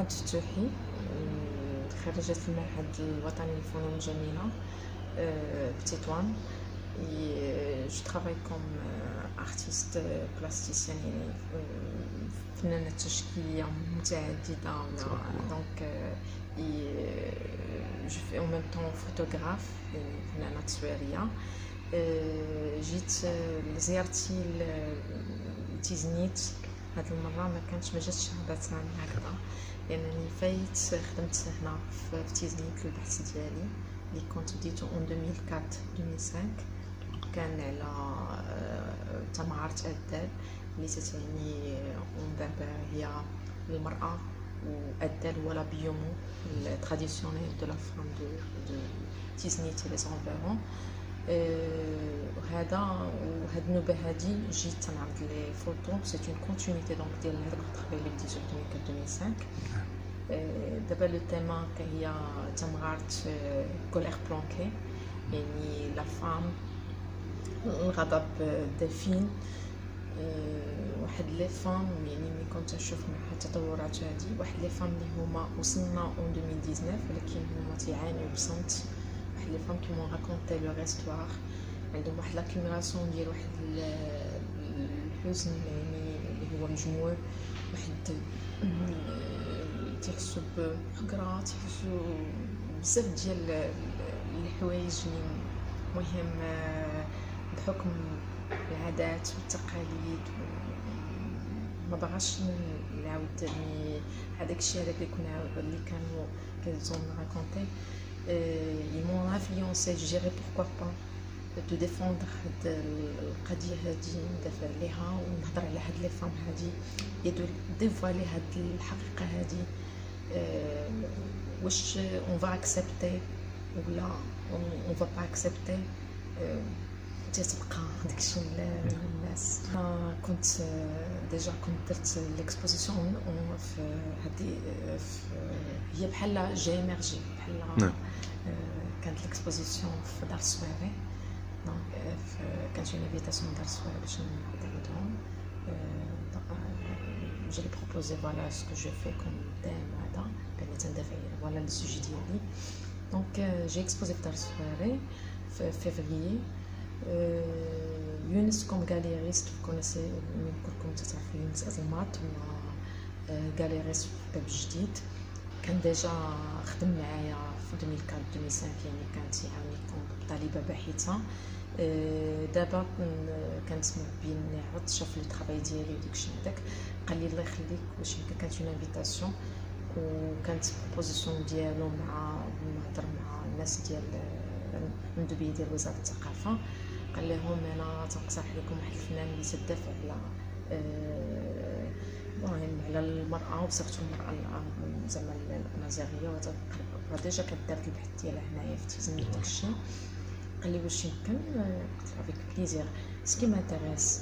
رغد فتوحي، خريجة المعهد الوطني للفنون الجميلة بتطوان. Je travaille comme artiste plasticienne يعني فنانة تشكيلية متعددة. donc je fais en même temps photographe يعني فنانة تصويرية. جيت لزيارتي لتيزنيت هاد المرة ما جاتش هبطت راني هكذا، لانني فايت خدمت هنا في تيزنيت البحث ديالي اللي كنت بديتو en 2004-2005. كان على تمعرة أدال اللي تتعني اون هي المرأة، وأدال هو لابيومون التراديسيونيل دو لا فام دو تيزنيت لي زونفيرون. وهاد النوبة هادي جيت تنعرض لي فوتو. سي اون كونتينيتي دونك ديال هذاك الطرافاي اللي بديتو في 2004-2005. دابا لو تيما هي تمغارت كولير بلانكي، يعني لا فام الغضب دفين. واحد لي فام يعني ملي كنت نشوف مع التطورات هادي، واحد لي فام اللي هما وصلنا اون 2019 ولكن هما تيعانيو بصمت. واحد لي فام كي مون راكونتي لو ريستوار، عندهم واحد لاكيميلاسيون ديال واحد الحزن يعني اللي هو مجموع، واحد تيحسوا بحقرة، تيحسوا بزاف ديال الحوايج اللي مهم بحكم العادات والتقاليد. ما بغاش نعاود هذاك الشيء اللي كانوا كيزون راكونتي. ils m'ont influencé. je dirais pourquoi pas de défendre هاد القضيه هادي، ندافع عليها ونهضر على هاد لي فام هادي يدو ديفوالي هاد الحقيقه هادي. واش on va accepter ولا on va pas accepter تتبقى داكشي للناس. كنت ديجا درت ليكسبوزيسيون في هادي هي بحال جاي ميرجي بحال كانت ليكسبوزيسيون في دار الصويري. دونك كانت اون انفيتاسيون دار الصويري باش نعرض عندهم. جي لي بروبوزي فوالا سكو جو في كوم تيم هذا بان تندافع فوالا السوجي ديالي. دونك جي اكسبوزي في دار الصويري في فيفريي. يونس كوم غاليريست، كونيسي من كلكم تعرفوا يونس ازمات ولا غاليريست في باب جديد. كان ديجا خدم معايا في 2004-2005 يعني كانت يعاوني طالبه باحثه. دابا كنسمع بين عرض شاف لي طرافاي ديالي وداكشي هذاك، قال لي الله يخليك واش يمكن كانت اون انفيتاسيون وكانت بروبوزيسيون ديالو مع نهضر مع الناس ديال المندوبيه ديال وزاره الثقافه. قال لهم انا تنقترح لكم واحد الفنان اللي تدافع على المراه وصيغه المراه زعما الامازيغيه، وديجا كدارت البحث ديالها هنايا في تيزنيت داكشي. قال لي واش يمكن، قلت له افيك بليزير سكي مانتيريس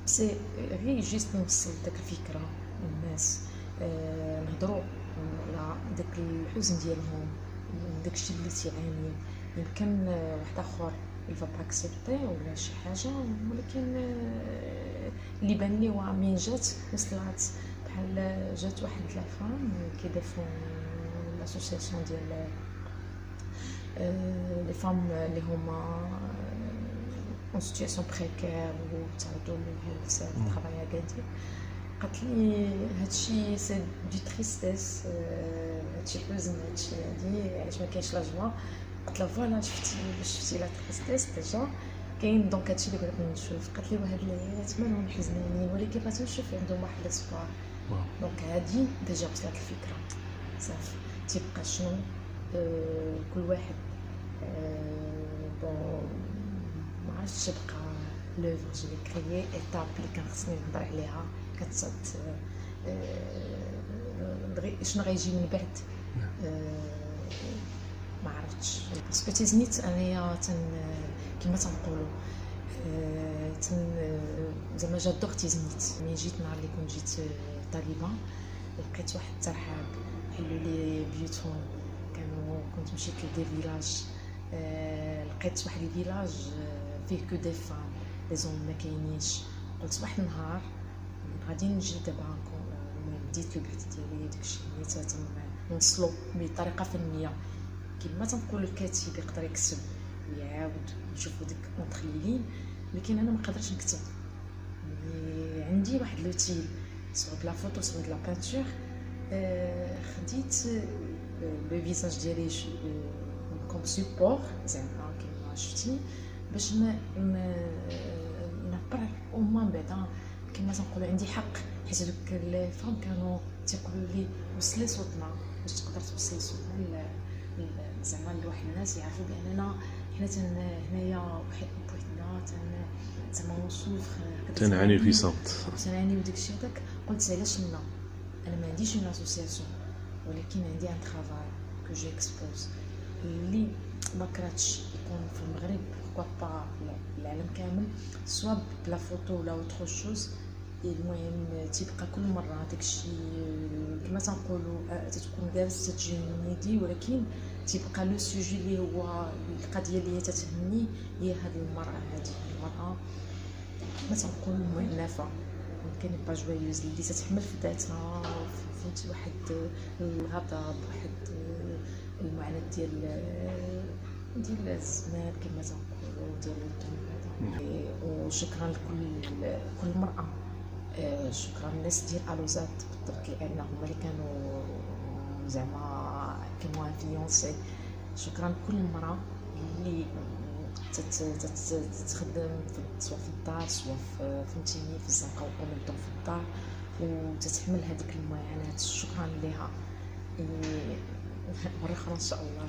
سي غير جيست نوصل داك الفكره للناس، نهضروا على داك الحزن ديالهم، داكشي اللي تيعانيو. يمكن واحد اخر il va pas accepter ولا شي حاجه، ولكن اللي بان لي هو من جات وصلات بحال جات واحد لا فام كيدافعوا لاسوسياسيون ديال لي فام اللي هما اون سيتوياسيون بريكير وتعرضوا لهاد الطرافاي هادي. قالت لي هادشي سي دي تريستيس، هادشي حزن، هادشي هادي علاش ما كاينش لا جوا. قلت لها فوالا شفتي لا تريستيس ديجا كاين، دونك هادشي اللي بغيت نشوف. قالت لي وهاد العيالات مالهم حزنانين ولكن بغيت نشوف عندهم واحد لاسبوار. دونك هادي ديجا وصلت الفكره صافي. تيبقى شنو كل واحد بون ما عرفتش تبقى لوفر جي كريي ايتاب اللي كان خصني نهضر عليها كتصد شنو غيجي من بعد. ما عرفتش باسكو تيزنيت انايا كما تنقولوا زعما جادور تيزنيت. ملي جيت نهار اللي كنت جيت طالبه لقيت واحد الترحاب، حلوا لي بيوتهم، كنت مشيت لدي فيلاج، لقيت واحد الفيلاج فيه كو دي فام لي زون ما كاينينش. قلت واحد النهار غادي نجي دابا المهم بديت البحث ديالي داكشي اللي نوصلو بطريقه فنيه كما تنقول الكاتب يقدر يكتب ويعاود نشوفو ديك اونطخ لي، لكن انا ما قدرتش نكتب. عندي واحد لوتيل سواء بلا فوتو سواء بلا بانتور. خديت لو فيزاج ديالي كوم سيبور زعما كيما شفتي باش نعبر او موان بعدا كما تنقولوا عندي حق، حيت دوك الفام كانوا تيقولوا لي وصلي صوتنا باش تقدر توصل صوتنا زعما لواحد الناس يعرفوا باننا حنا هنايا بوحدنا زعما نوصوف تنعاني في صمت تنعاني وداكشي هذاك. قلت علاش انا ما عنديش اون اسوسياسيون، ولكن عندي ان ترافاي كو جي اكسبوز اللي ما كرهتش يكون في المغرب بوركوا با العالم كامل سوا بلا فوتو ولا اوتر شوز. المهم تيبقى كل مره داكشي كما تنقولوا تتكون دارس تتجنيدي، ولكن تيبقى لو سوجي اللي هو القضيه اللي تتهمني هي هذه المراه. هذه المراه ما تنقول معنفه ممكن با جويوز اللي تتحمل في ذاتها فهمتي واحد الغضب واحد المعاناه ديال الزمان كما تنقولوا ديال الدم هذا. وشكرا لكل مرأة، شكرا للناس ديال الوزات بالضبط لان هما اللي كانوا زعما كانوا انفلونسي. شكرا لكل مرأة اللي تخدم سواء في الدار سواء فهمتيني في الزنقه وقومتهم في الدار وتتحمل هذيك المعاناه. شكرا لها. مرة أخرى إن شاء الله.